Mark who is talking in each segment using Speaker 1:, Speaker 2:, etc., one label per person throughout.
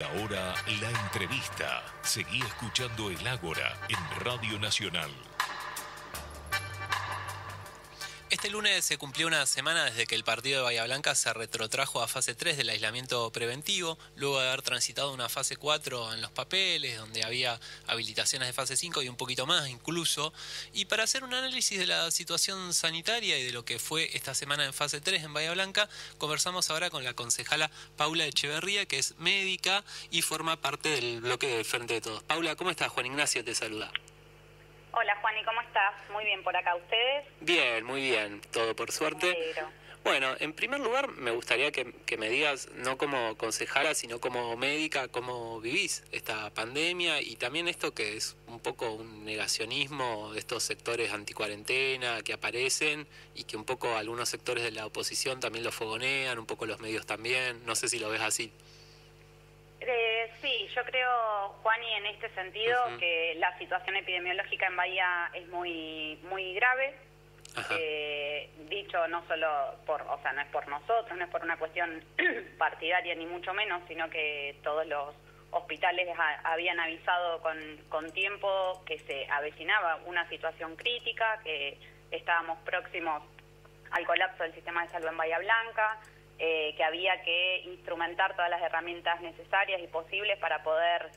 Speaker 1: Ahora la entrevista. Seguí escuchando El Ágora en Radio Nacional.
Speaker 2: Este lunes se cumplió una semana desde que el partido de Bahía Blanca se retrotrajo a fase 3 del aislamiento preventivo, luego de haber transitado una fase 4 en los papeles, donde había habilitaciones de fase 5 y un poquito más incluso. Y para hacer un análisis de la situación sanitaria y de lo que fue esta semana en fase 3 en Bahía Blanca, conversamos ahora con la concejala Paula Echeverría, que es médica y forma parte del bloque del Frente de Todos. Paula, ¿cómo estás? Juan Ignacio te saluda.
Speaker 3: Hola Juani, ¿cómo estás? Muy bien por acá, ¿ustedes?
Speaker 2: Bien, muy bien, todo por suerte. Bueno, en primer lugar me gustaría que me digas, no como concejala, sino como médica, cómo vivís esta pandemia y también esto que es un poco un negacionismo de estos sectores anticuarentena que aparecen y que un poco algunos sectores de la oposición también lo fogonean, un poco los medios también, no sé si lo ves así.
Speaker 3: Sí, yo creo, Juani, en este sentido, que la situación epidemiológica en Bahía es muy grave. Dicho no solo por, o sea, no es por nosotros, no es por una cuestión partidaria ni mucho menos, sino que todos los hospitales habían avisado con tiempo que se avecinaba una situación crítica, que estábamos próximos al colapso del sistema de salud en Bahía Blanca, que había que instrumentar todas las herramientas necesarias y posibles para poder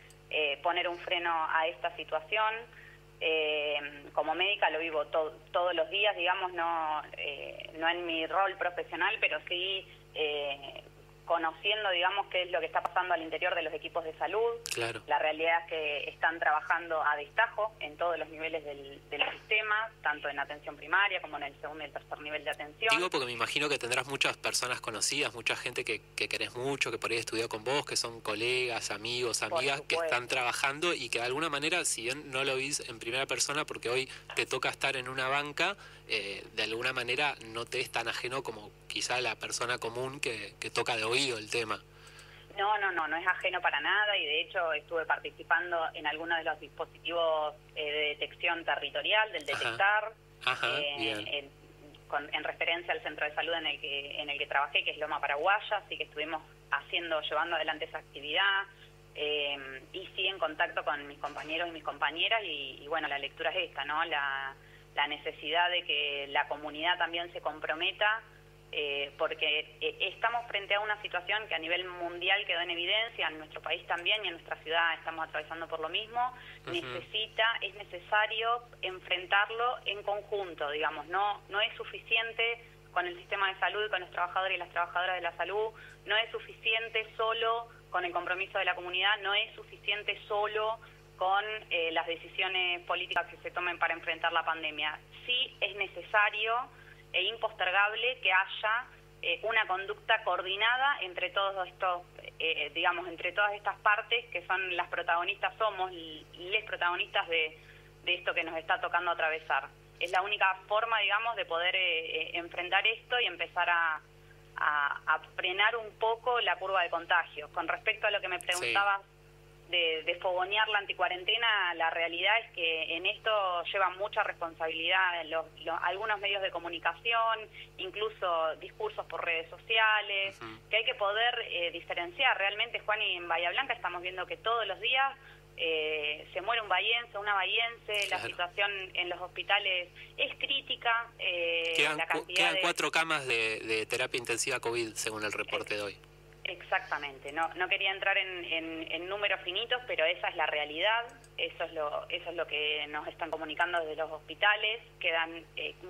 Speaker 3: poner un freno a esta situación. Como médica lo vivo todos los días, digamos, no en mi rol profesional, pero sí conociendo, digamos, qué es lo que está pasando al interior de los equipos de salud.
Speaker 2: Claro.
Speaker 3: La realidad es que están trabajando a destajo en todos los niveles del sistema, tanto en atención primaria como en el segundo y el tercer nivel de atención.
Speaker 2: Digo porque me imagino que tendrás muchas personas conocidas, mucha gente que querés mucho, que por ahí estudió con vos, que son colegas, amigos, amigas, que están trabajando y que de alguna manera, si bien no lo vís en primera persona porque hoy te toca estar en una banca, de alguna manera no te es tan ajeno como quizá la persona común que toca de oído el tema.
Speaker 3: No es ajeno para nada y de hecho estuve participando en algunos de los dispositivos de detección territorial, del Detectar, en referencia al centro de salud en el que trabajé, que es Loma Paraguaya, así que estuvimos llevando adelante esa actividad y sí en contacto con mis compañeros y mis compañeras y bueno, la lectura es esta, ¿no? La necesidad de que la comunidad también se comprometa porque estamos frente a una situación que a nivel mundial quedó en evidencia, en nuestro país también y en nuestra ciudad estamos atravesando por lo mismo. Es necesario enfrentarlo en conjunto, digamos, no es suficiente con el sistema de salud, con los trabajadores y las trabajadoras de la salud, no es suficiente solo con el compromiso de la comunidad, no es suficiente solo con las decisiones políticas que se tomen para enfrentar la pandemia. Sí es necesario e impostergable que haya una conducta coordinada entre todos estos, entre todas estas partes que son las protagonistas, somos les protagonistas de esto que nos está tocando atravesar. Es la única forma, digamos, de poder enfrentar esto y empezar a frenar un poco la curva de contagios. Con respecto a lo que me preguntabas, de fogonear la anticuarentena, la realidad es que en esto llevan mucha responsabilidad algunos medios de comunicación, incluso discursos por redes sociales, que hay que poder diferenciar. Realmente, Juan, y en Bahía Blanca estamos viendo que todos los días se muere un bahiense, una bahiense, la situación en los hospitales es crítica.
Speaker 2: Quedan 4 camas de terapia intensiva COVID, según el reporte de hoy.
Speaker 3: Exactamente, no quería entrar en números finitos, pero esa es la realidad, eso es lo que nos están comunicando desde los hospitales. Quedan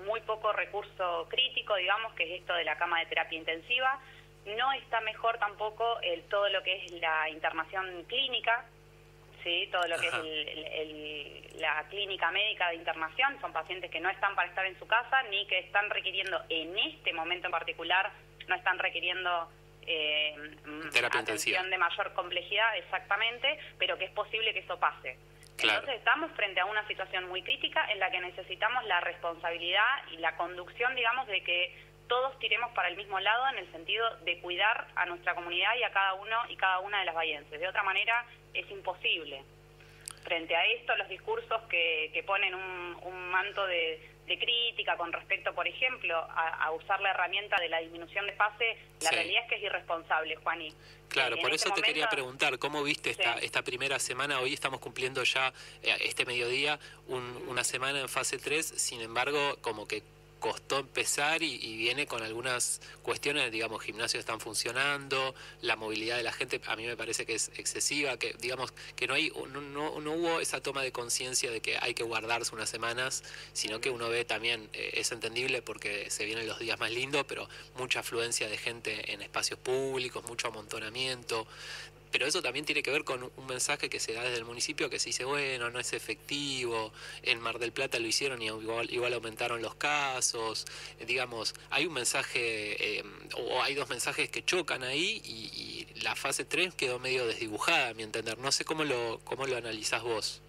Speaker 3: muy poco recurso crítico, digamos, que es esto de la cama de terapia intensiva. No está mejor tampoco todo lo que es la internación clínica, ¿sí? Todo lo que es la clínica médica de internación, son pacientes que no están para estar en su casa, ni que están requiriendo, en este momento en particular, no están requiriendo
Speaker 2: terapia intensiva
Speaker 3: de mayor complejidad, exactamente, pero que es posible que eso pase. Claro. Entonces estamos frente a una situación muy crítica en la que necesitamos la responsabilidad y la conducción, digamos, de que todos tiremos para el mismo lado en el sentido de cuidar a nuestra comunidad y a cada uno y cada una de las bahienses. De otra manera es imposible. Frente a esto, los discursos que ponen un manto de crítica con respecto, por ejemplo, a usar la herramienta de la disminución de fase, la realidad es que es irresponsable, Juani.
Speaker 2: Claro, por eso te quería preguntar, ¿cómo viste esta primera semana? Hoy estamos cumpliendo ya este mediodía una semana en fase 3, sin embargo, como que costó empezar y viene con algunas cuestiones, digamos, gimnasios están funcionando, la movilidad de la gente a mí me parece que es excesiva, que digamos que no hubo esa toma de conciencia de que hay que guardarse unas semanas, sino que uno ve también, es entendible porque se vienen los días más lindos, pero mucha afluencia de gente en espacios públicos, mucho amontonamiento. Pero eso también tiene que ver con un mensaje que se da desde el municipio que se dice, bueno, no es efectivo, en Mar del Plata lo hicieron y igual aumentaron los casos, digamos, hay un mensaje, o hay dos mensajes que chocan ahí y la fase 3 quedó medio desdibujada, a mi entender. No sé cómo lo analizás vos.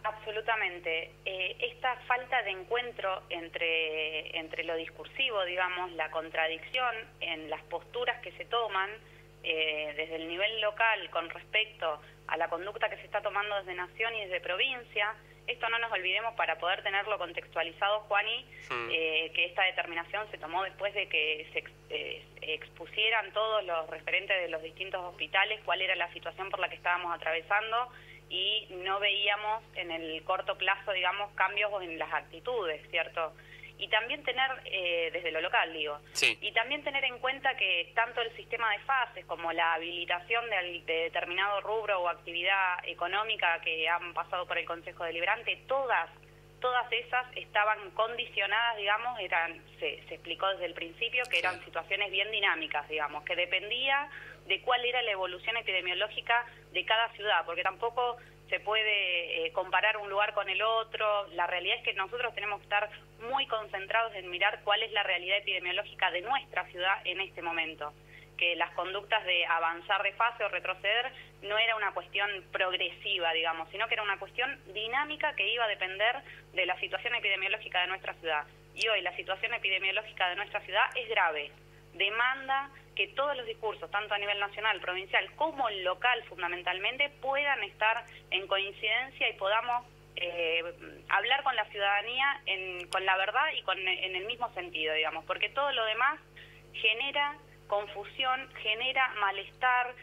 Speaker 3: Absolutamente. Esta falta de encuentro entre lo discursivo, digamos, la contradicción en las posturas que se toman, desde el nivel local con respecto a la conducta que se está tomando desde Nación y desde provincia. Esto no nos olvidemos para poder tenerlo contextualizado, Juani, que esta determinación se tomó después de que se expusieran todos los referentes de los distintos hospitales cuál era la situación por la que estábamos atravesando y no veíamos en el corto plazo, digamos, cambios en las actitudes, ¿cierto? Y también tener, desde lo local digo, y también tener en cuenta que tanto el sistema de fases como la habilitación de determinado rubro o actividad económica que han pasado por el Consejo Deliberante, todas esas estaban condicionadas, digamos, se explicó desde el principio que eran situaciones bien dinámicas, digamos, que dependía de cuál era la evolución epidemiológica de cada ciudad, porque tampoco se puede comparar un lugar con el otro. La realidad es que nosotros tenemos que estar muy concentrados en mirar cuál es la realidad epidemiológica de nuestra ciudad en este momento, que las conductas de avanzar de fase o retroceder no era una cuestión progresiva, digamos, sino que era una cuestión dinámica que iba a depender de la situación epidemiológica de nuestra ciudad. Y hoy la situación epidemiológica de nuestra ciudad es grave, demanda que todos los discursos, tanto a nivel nacional, provincial, como local fundamentalmente, puedan estar en coincidencia y podamos hablar con la ciudadanía con la verdad y en el mismo sentido, digamos, porque todo lo demás genera confusión, genera malestar,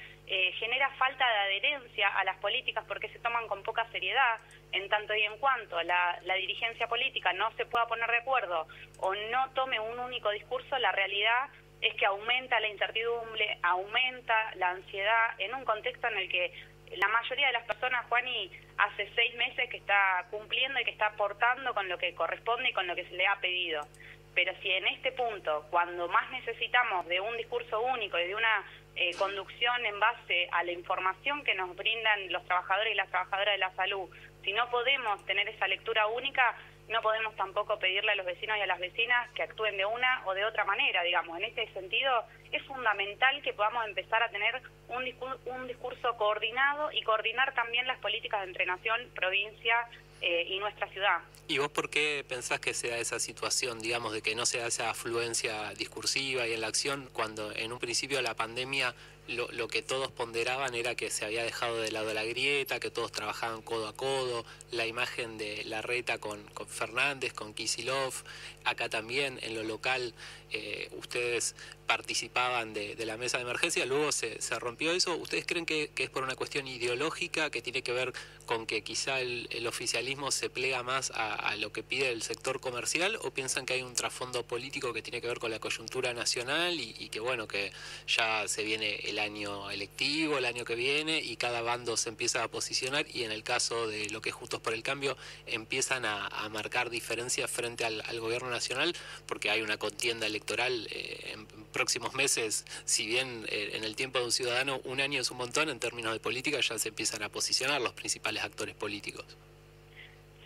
Speaker 3: genera falta de adherencia a las políticas porque se toman con poca seriedad, en tanto y en cuanto la dirigencia política no se pueda poner de acuerdo o no tome un único discurso, la realidad es que aumenta la incertidumbre, aumenta la ansiedad en un contexto en el que la mayoría de las personas, Juani, hace 6 meses que está cumpliendo y que está aportando con lo que corresponde y con lo que se le ha pedido. Pero si en este punto, cuando más necesitamos de un discurso único y de una conducción en base a la información que nos brindan los trabajadores y las trabajadoras de la salud, si no podemos tener esa lectura única, no podemos tampoco pedirle a los vecinos y a las vecinas que actúen de una o de otra manera, digamos. En este sentido, es fundamental que podamos empezar a tener un discurso coordinado y coordinar también las políticas entre nación, provincia y nuestra ciudad.
Speaker 2: ¿Y vos por qué pensás que sea esa situación, digamos, de que no sea esa afluencia discursiva y en la acción, cuando en un principio de la pandemia lo que todos ponderaban era que se había dejado de lado la grieta, que todos trabajaban codo a codo, la imagen de Larreta con Fernández, con Kicillof, acá también en lo local ustedes participaban de la mesa de emergencia, luego se rompió eso? ¿Ustedes creen que es por una cuestión ideológica que tiene que ver con que quizá el oficialismo se plega más a lo que pide el sector comercial, o piensan que hay un trasfondo político que tiene que ver con la coyuntura nacional y que bueno, que ya se viene el año electivo, el año que viene, y cada bando se empieza a posicionar y en el caso de lo que es Juntos por el Cambio empiezan a marcar diferencias frente al gobierno nacional, porque hay una contienda electoral en próximos meses? Si bien en el tiempo de un ciudadano un año es un montón, en términos de política ya se empiezan a posicionar los principales actores políticos.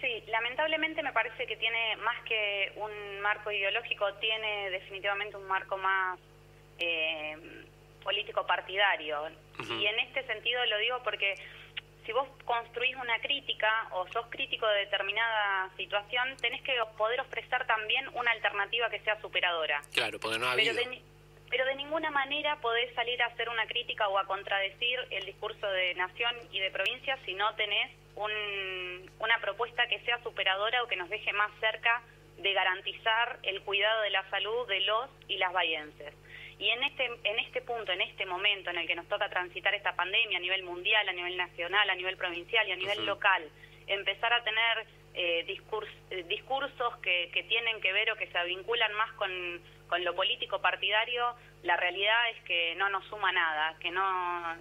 Speaker 3: Sí, lamentablemente me parece que tiene más que un marco ideológico, tiene definitivamente un marco más político partidario. Y en este sentido lo digo porque si vos construís una crítica o sos crítico de determinada situación, tenés que poder ofrecer también una alternativa que sea superadora.
Speaker 2: Claro, porque no ha habido.
Speaker 3: Pero de ninguna manera podés salir a hacer una crítica o a contradecir el discurso de nación y de provincia si no tenés una propuesta que sea superadora o que nos deje más cerca de garantizar el cuidado de la salud de los y las bahienses. Y en este punto, en este momento en el que nos toca transitar esta pandemia a nivel mundial, a nivel nacional, a nivel provincial y a nivel local, empezar a tener discursos que tienen que ver o que se vinculan más con lo político partidario, la realidad es que no nos suma nada, que no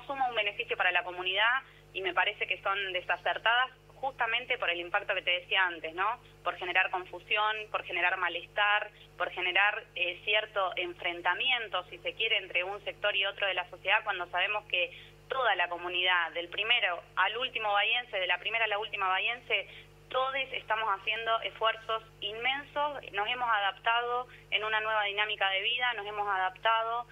Speaker 3: suma un beneficio para la comunidad, y me parece que son desacertadas justamente por el impacto que te decía antes, ¿no? Por generar confusión, por generar malestar, por generar cierto enfrentamiento, si se quiere, entre un sector y otro de la sociedad, cuando sabemos que toda la comunidad, del primero al último bahiense, de la primera a la última bahiense, todos estamos haciendo esfuerzos inmensos, nos hemos adaptado en una nueva dinámica de vida, nos hemos adaptado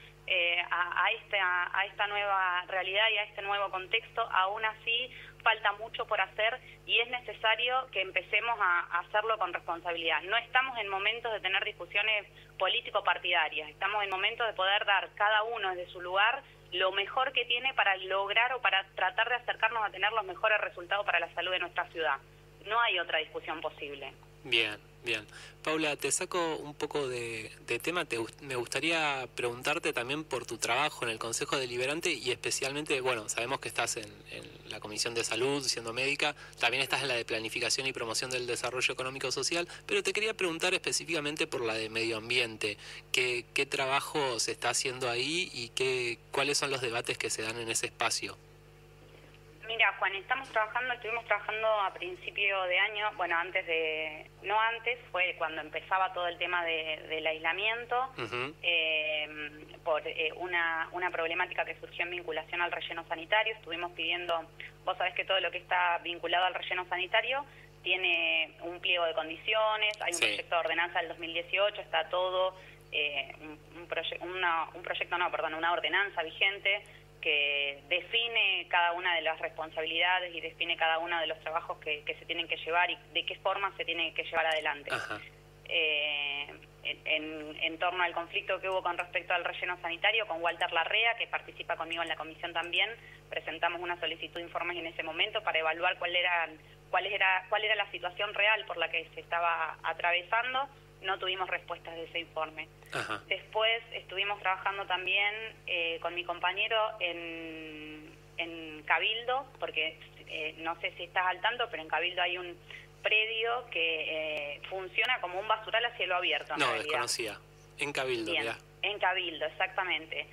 Speaker 3: a esta nueva realidad y a este nuevo contexto. Aún así falta mucho por hacer y es necesario que empecemos a hacerlo con responsabilidad. No estamos en momentos de tener discusiones político-partidarias, estamos en momentos de poder dar cada uno desde su lugar lo mejor que tiene para lograr o para tratar de acercarnos a tener los mejores resultados para la salud de nuestra ciudad. No hay otra discusión posible.
Speaker 2: Bien, bien. Paula, te saco un poco de tema. Me gustaría preguntarte también por tu trabajo en el Consejo Deliberante y especialmente, bueno, sabemos que estás en la Comisión de Salud, siendo médica, también estás en la de Planificación y Promoción del Desarrollo Económico Social, pero te quería preguntar específicamente por la de Medio Ambiente. ¿Qué trabajo se está haciendo ahí y cuáles son los debates que se dan en ese espacio?
Speaker 3: Mira, Juan, estuvimos trabajando a principio de año, bueno, fue cuando empezaba todo el tema del aislamiento, por una problemática que surgió en vinculación al relleno sanitario. Estuvimos pidiendo, vos sabés que todo lo que está vinculado al relleno sanitario tiene un pliego de condiciones, hay un proyecto de ordenanza del 2018, está todo, una ordenanza vigente que define cada una de las responsabilidades y define cada uno de los trabajos que se tienen que llevar y de qué forma se tiene que llevar adelante. En torno al conflicto que hubo con respecto al relleno sanitario, con Walter Larrea, que participa conmigo en la comisión también, presentamos una solicitud de informes en ese momento para evaluar cuál era la situación real por la que se estaba atravesando. No tuvimos respuestas de ese informe. Después estuvimos trabajando también con mi compañero en Cabildo, porque no sé si estás al tanto, pero en Cabildo hay un predio que funciona como un basural a cielo abierto.
Speaker 2: No, desconocía. En Cabildo,
Speaker 3: mirá. En Cabildo, exactamente.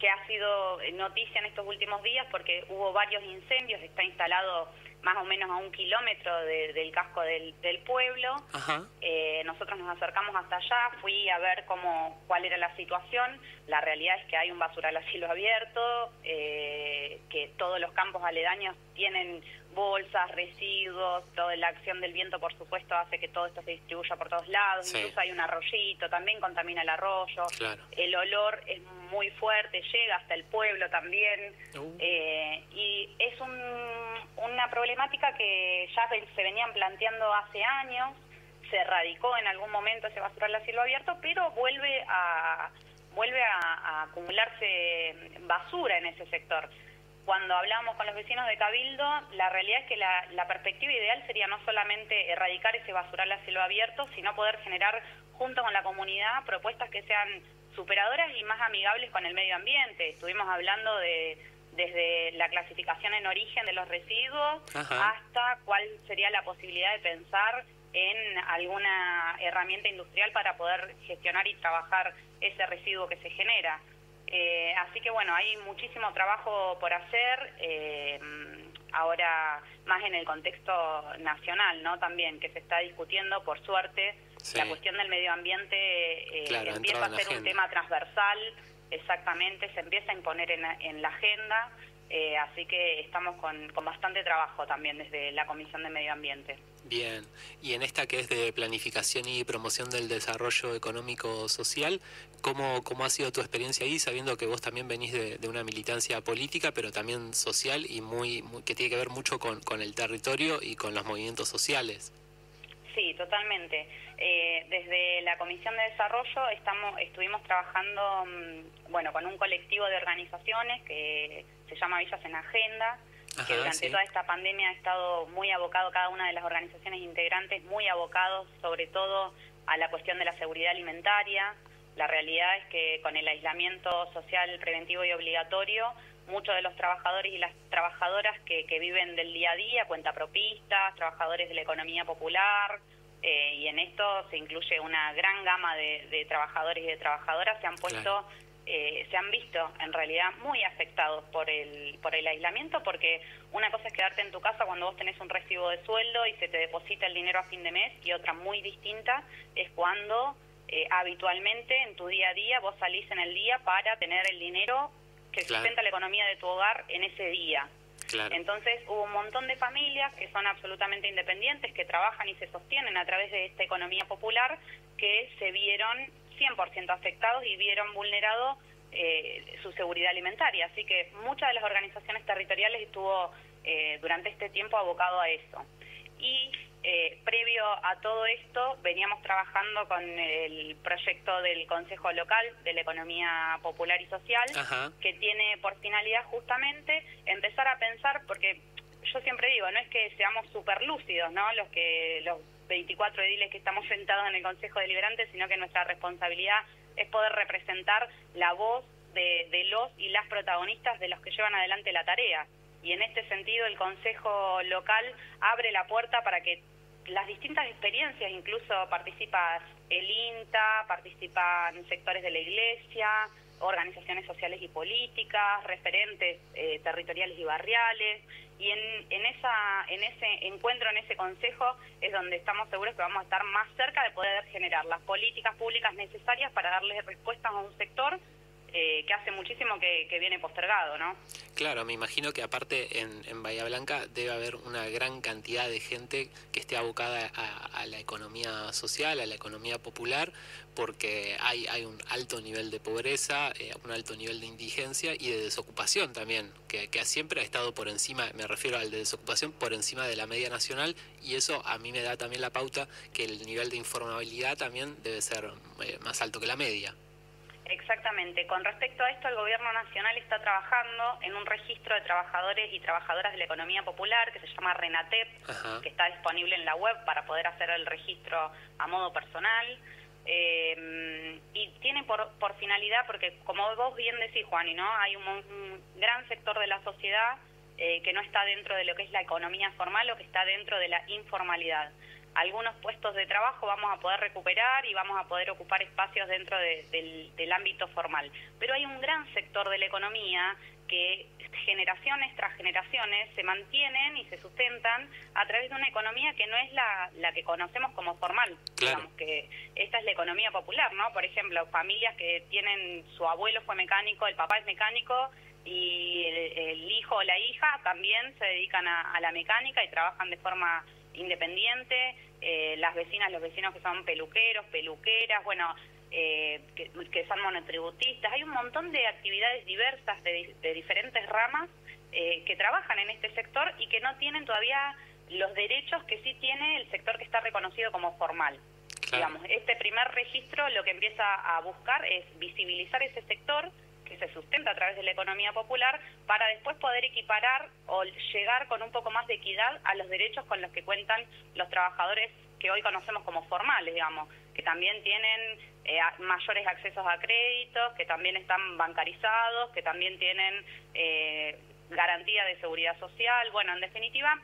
Speaker 3: Que ha sido noticia en estos últimos días porque hubo varios incendios, está instalado más o menos a 1 kilómetro del casco del pueblo. Nosotros nos acercamos hasta allá, fui a ver cuál era la situación. La realidad es que hay un basural a cielo abierto, que todos los campos aledaños tienen bolsas, residuos, toda la acción del viento, por supuesto, hace que todo esto se distribuya por todos lados. Incluso hay un arroyito, también contamina el arroyo. El olor es muy fuerte, llega hasta el pueblo también. Y es una problemática que ya se venían planteando hace años. Se erradicó en algún momento ese basural a cielo abierto, pero vuelve a acumularse basura en ese sector. Cuando hablamos con los vecinos de Cabildo, la realidad es que la perspectiva ideal sería no solamente erradicar ese basural a cielo abierto, sino poder generar, junto con la comunidad, propuestas que sean superadoras y más amigables con el medio ambiente. Estuvimos hablando desde la clasificación en origen de los residuos hasta cuál sería la posibilidad de pensar en alguna herramienta industrial para poder gestionar y trabajar ese residuo que se genera. Así que bueno, hay muchísimo trabajo por hacer, ahora más en el contexto nacional, ¿no? También que se está discutiendo, por suerte, la cuestión del medio ambiente empieza a ser un tema transversal, exactamente, se empieza a imponer en la agenda, así que estamos con bastante trabajo también desde la Comisión de Medio Ambiente.
Speaker 2: Bien, y en esta que es de Planificación y Promoción del Desarrollo Económico Social, ¿cómo ha sido tu experiencia ahí, sabiendo que vos también venís de una militancia política, pero también social y muy que tiene que ver mucho con el territorio y con los movimientos sociales?
Speaker 3: Sí, totalmente. Desde la Comisión de Desarrollo estuvimos trabajando con un colectivo de organizaciones que se llama Villas en Agenda,
Speaker 2: Ajá,
Speaker 3: que durante
Speaker 2: sí.
Speaker 3: toda esta pandemia ha estado muy abocado, cada una de las organizaciones integrantes, muy abocados sobre todo a la cuestión de la seguridad alimentaria. La realidad es que con el aislamiento social preventivo y obligatorio, muchos de los trabajadores y las trabajadoras que viven del día a día, cuentapropistas, trabajadores de la economía popular, y en esto se incluye una gran gama de trabajadores y de trabajadoras, se han puesto,
Speaker 2: Claro.
Speaker 3: se han visto en realidad muy afectados por el aislamiento, porque una cosa es quedarte en tu casa cuando vos tenés un recibo de sueldo y se te deposita el dinero a fin de mes, y otra muy distinta es cuando habitualmente en tu día a día vos salís en el día para tener el dinero que
Speaker 2: Claro.
Speaker 3: sustenta la economía de tu hogar en ese día.
Speaker 2: Claro.
Speaker 3: Entonces hubo un montón de familias que son absolutamente independientes, que trabajan y se sostienen a través de esta economía popular, que se vieron 100% afectados y vieron vulnerado su seguridad alimentaria. Así que muchas de las organizaciones territoriales estuvo durante este tiempo abocado a eso. Y previo a todo esto veníamos trabajando con el proyecto del Consejo Local de la Economía Popular y Social,
Speaker 2: Ajá.
Speaker 3: que tiene por finalidad justamente empezar a pensar, porque yo siempre digo, no es que seamos súper lúcidos, ¿no? Los 24 ediles que estamos sentados en el Consejo Deliberante, sino que nuestra responsabilidad es poder representar la voz de los y las protagonistas de los que llevan adelante la tarea. Y en este sentido el Consejo Local abre la puerta para que las distintas experiencias, incluso participa el INTA, participan sectores de la Iglesia, organizaciones sociales y políticas, referentes territoriales y barriales, y en ese encuentro, en ese consejo, es donde estamos seguros que vamos a estar más cerca de poder generar las políticas públicas necesarias para darles respuestas a un sector que hace muchísimo que viene postergado, ¿no?
Speaker 2: Claro, me imagino que aparte en Bahía Blanca debe haber una gran cantidad de gente que esté abocada a la economía social, a la economía popular, porque hay un alto nivel de pobreza, un alto nivel de indigencia y de desocupación también, que siempre ha estado por encima, me refiero al de desocupación, por encima de la media nacional, y eso a mí me da también la pauta que el nivel de informabilidad también debe ser más alto que la media.
Speaker 3: Exactamente. Con respecto a esto, el Gobierno Nacional está trabajando en un registro de trabajadores y trabajadoras de la economía popular que se llama RENATEP,
Speaker 2: Ajá.
Speaker 3: que está disponible en la web para poder hacer el registro a modo personal. Y tiene por finalidad, porque como vos bien decís, Juani, ¿no? Hay un gran sector de la sociedad que no está dentro de lo que es la economía formal o que está dentro de la informalidad. Algunos puestos de trabajo vamos a poder recuperar y vamos a poder ocupar espacios dentro del ámbito formal. Pero hay un gran sector de la economía que generaciones tras generaciones se mantienen y se sustentan a través de una economía que no es la que conocemos como formal.
Speaker 2: Claro.
Speaker 3: Digamos que esta es la economía popular, ¿no? Por ejemplo, familias que tienen, su abuelo fue mecánico, el papá es mecánico, y el hijo o la hija también se dedican a la mecánica y trabajan de forma independiente, las vecinas, los vecinos que son peluqueros, peluqueras, bueno, que son monotributistas. Hay un montón de actividades diversas de diferentes ramas que trabajan en este sector y que no tienen todavía los derechos que sí tiene el sector que está reconocido como formal.
Speaker 2: Claro.
Speaker 3: Digamos, este primer registro lo que empieza a buscar es visibilizar ese sector que se sustenta a través de la economía popular, para después poder equiparar o llegar con un poco más de equidad a los derechos con los que cuentan los trabajadores que hoy conocemos como formales, digamos, que también tienen mayores accesos a créditos, que también están bancarizados, que también tienen garantía de seguridad social. Bueno, en definitiva,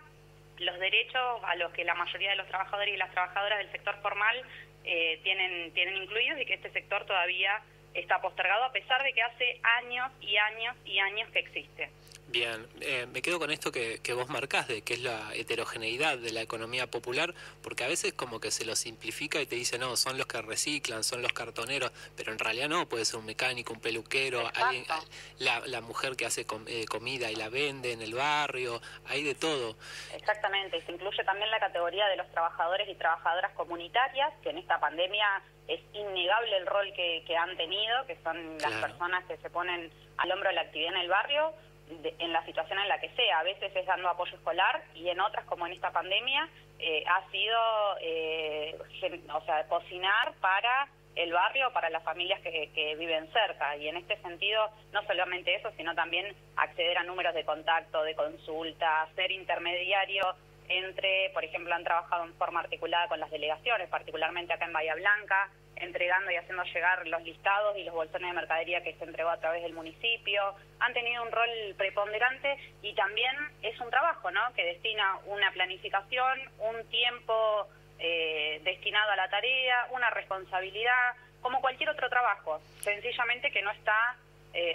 Speaker 3: los derechos a los que la mayoría de los trabajadores y las trabajadoras del sector formal tienen incluidos, y que este sector todavía está postergado a pesar de que hace años y años y años que existe.
Speaker 2: Bien, me quedo con esto que vos marcás, de que es la heterogeneidad de la economía popular, porque a veces como que se lo simplifica y te dice, no, son los que reciclan, son los cartoneros, pero en realidad no, puede ser un mecánico, un peluquero, alguien, la mujer que hace comida y la vende en el barrio, hay de todo.
Speaker 3: Exactamente, y se incluye también la categoría de los trabajadores y trabajadoras comunitarias, que en esta pandemia es innegable el rol que han tenido, que son las personas que se ponen al hombro de la actividad en el barrio, en la situación en la que sea. A veces es dando apoyo escolar, y en otras, como en esta pandemia, ha sido cocinar para el barrio para las familias que viven cerca. Y en este sentido, no solamente eso, sino también acceder a números de contacto, de consulta, ser intermediario entre, por ejemplo, han trabajado en forma articulada con las delegaciones, particularmente acá en Bahía Blanca, entregando y haciendo llegar los listados y los bolsones de mercadería que se entregó a través del municipio. Han tenido un rol preponderante y también es un trabajo, ¿no?, que destina una planificación, un tiempo destinado a la tarea, una responsabilidad, como cualquier otro trabajo, sencillamente que no está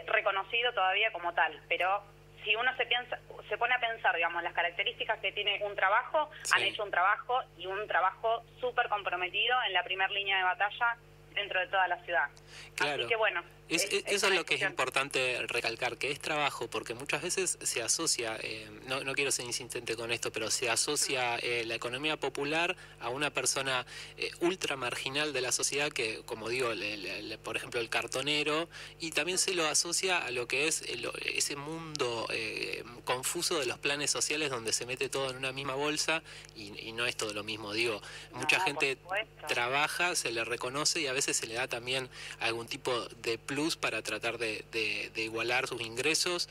Speaker 3: reconocido todavía como tal, pero si uno se pone a pensar, digamos, las características que tiene un trabajo, sí, han hecho un trabajo y un trabajo súper comprometido en la primera línea de batalla dentro de toda la ciudad.
Speaker 2: Claro.
Speaker 3: Así que bueno.
Speaker 2: Eso es lo que es importante recalcar, que es trabajo, porque muchas veces se asocia, no quiero ser insistente con esto, pero se asocia la economía popular a una persona ultra marginal de la sociedad que, como digo, por ejemplo, el cartonero, y también se lo asocia a lo que es ese mundo confuso de los planes sociales donde se mete todo en una misma bolsa y no es todo lo mismo. Digo, mucha gente trabaja, se le reconoce y a veces se le da también algún tipo de plus para tratar de igualar sus ingresos.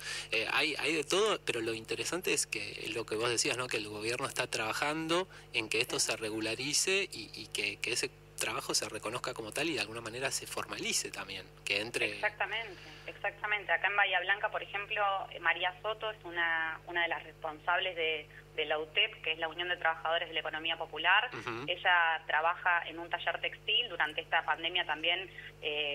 Speaker 2: Hay de todo, pero lo interesante es que lo que vos decías, ¿no?, que el gobierno está trabajando en que esto se regularice y que ese trabajo se reconozca como tal y de alguna manera se formalice también, que entre...
Speaker 3: Exactamente. Acá en Bahía Blanca, por ejemplo, María Soto es una de las responsables de la UTEP, que es la Unión de Trabajadores de la Economía Popular. Uh-huh. Ella trabaja en un taller textil. Durante esta pandemia también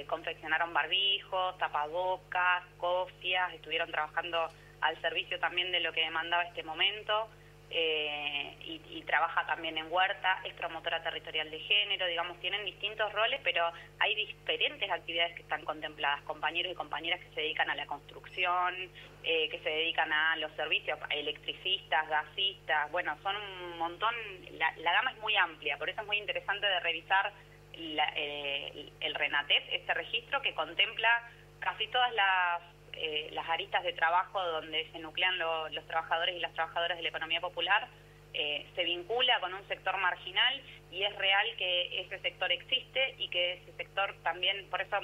Speaker 3: confeccionaron barbijos, tapabocas, cofias, estuvieron trabajando al servicio también de lo que demandaba este momento. Y trabaja también en Huerta, es promotora territorial de género, digamos, tienen distintos roles, pero hay diferentes actividades que están contempladas, compañeros y compañeras que se dedican a la construcción, que se dedican a los servicios, electricistas, gasistas, bueno, son un montón, la gama es muy amplia, por eso es muy interesante de revisar el RENATEP, este registro que contempla casi todas las aristas de trabajo donde se nuclean los trabajadores y las trabajadoras de la economía popular, se vincula con un sector marginal y es real que ese sector existe y que ese sector también, por eso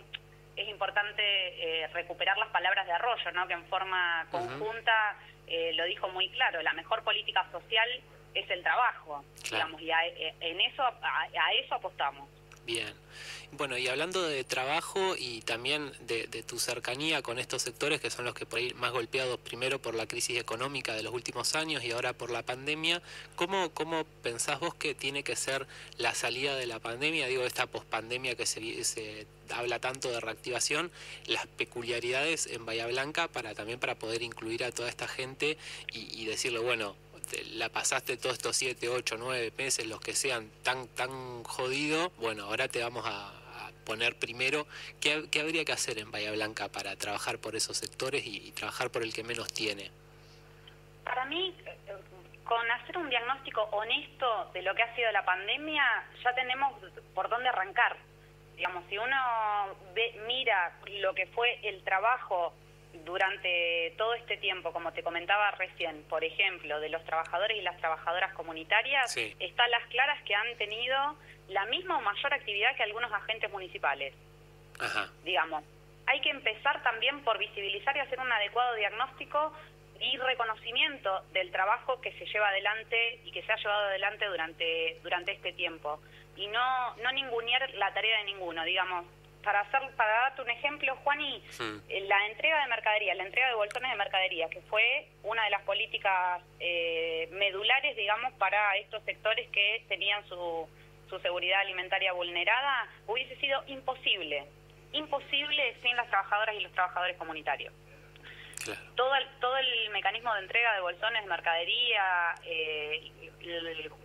Speaker 3: es importante recuperar las palabras de Arroyo, ¿no?, que en forma conjunta lo dijo muy claro, la mejor política social es el trabajo, claro, digamos, y a eso apostamos.
Speaker 2: Bien. Bueno, y hablando de trabajo y también de tu cercanía con estos sectores que son los que por ahí más golpeados primero por la crisis económica de los últimos años y ahora por la pandemia, ¿cómo pensás vos que tiene que ser la salida de la pandemia? Digo, esta pospandemia que se habla tanto de reactivación, las peculiaridades en Bahía Blanca para poder incluir a toda esta gente y decirle, bueno, la pasaste todos estos 7, 8, 9 meses, los que sean, tan jodido, bueno, ahora te vamos a poner primero. ¿Qué habría que hacer en Bahía Blanca para trabajar por esos sectores y trabajar por el que menos tiene?
Speaker 3: Para mí, con hacer un diagnóstico honesto de lo que ha sido la pandemia, ya tenemos por dónde arrancar. Digamos, si uno mira lo que fue el trabajo durante todo este tiempo, como te comentaba recién, por ejemplo, de los trabajadores y las trabajadoras comunitarias, sí, está a las claras que han tenido la misma o mayor actividad que algunos agentes municipales.
Speaker 2: Ajá.
Speaker 3: Digamos, hay que empezar también por visibilizar y hacer un adecuado diagnóstico y reconocimiento del trabajo que se lleva adelante y que se ha llevado adelante durante este tiempo. Y no ningunear la tarea de ninguno, digamos. Para darte un ejemplo, Juani, la entrega de mercadería, la entrega de bolsones de mercadería, que fue una de las políticas medulares, digamos, para estos sectores que tenían su seguridad alimentaria vulnerada, hubiese sido imposible sin las trabajadoras y los trabajadores comunitarios.
Speaker 2: Claro.
Speaker 3: Todo el mecanismo de entrega de bolsones de mercadería,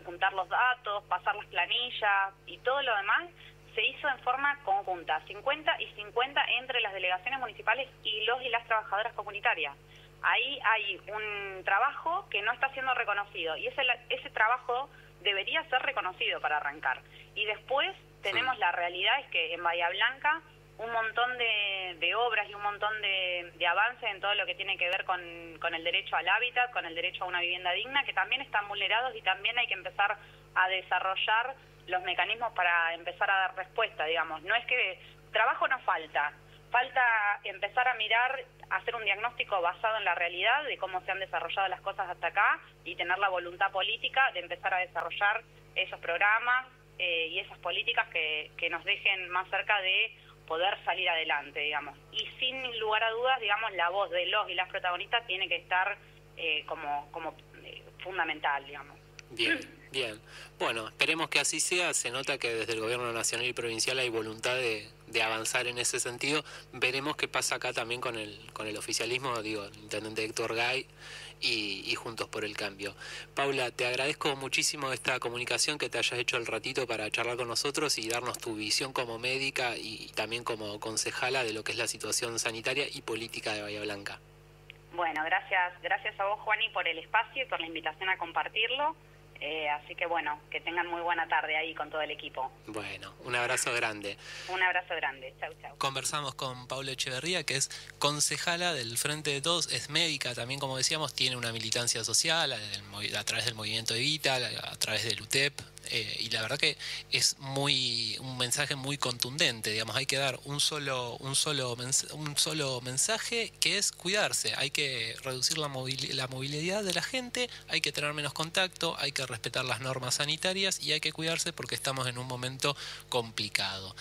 Speaker 3: juntar los datos, pasar las planillas y todo lo demás, se hizo en forma conjunta, 50 y 50 entre las delegaciones municipales y los y las trabajadoras comunitarias. Ahí hay un trabajo que no está siendo reconocido y ese trabajo debería ser reconocido para arrancar. Y después tenemos la realidad es que en Bahía Blanca un montón de obras y un montón de avances en todo lo que tiene que ver con el derecho al hábitat, con el derecho a una vivienda digna, que también están vulnerados y también hay que empezar a desarrollar los mecanismos para empezar a dar respuesta, digamos. No es que trabajo no falta, falta empezar a mirar, hacer un diagnóstico basado en la realidad de cómo se han desarrollado las cosas hasta acá y tener la voluntad política de empezar a desarrollar esos programas y esas políticas que nos dejen más cerca de poder salir adelante, digamos. Y sin lugar a dudas, digamos, la voz de los y las protagonistas tiene que estar como fundamental, digamos.
Speaker 2: Bien, bien. Bueno, esperemos que así sea. Se nota que desde el gobierno nacional y provincial hay voluntad de avanzar en ese sentido. Veremos qué pasa acá también con el oficialismo, digo, el intendente Héctor Gay y Juntos por el Cambio. Paula, te agradezco muchísimo esta comunicación, que te hayas hecho el ratito para charlar con nosotros y darnos tu visión como médica y también como concejala de lo que es la situación sanitaria y política de Bahía Blanca.
Speaker 3: Bueno, gracias a vos, Juani, por el espacio y por la invitación a compartirlo. Así que bueno, que tengan muy buena tarde ahí con todo el equipo.
Speaker 2: Bueno, un abrazo grande.
Speaker 3: Un abrazo grande. Chau, chau.
Speaker 2: Conversamos con Paula Echeverría, que es concejala del Frente de Todos, es médica también, como decíamos, tiene una militancia social a través del movimiento Evita, a través del UTEP, y la verdad que es un mensaje muy contundente, digamos, hay que dar un solo mensaje, que es cuidarse, hay que reducir la movilidad de la gente, hay que tener menos contacto, hay que respetar las normas sanitarias y hay que cuidarse porque estamos en un momento complicado.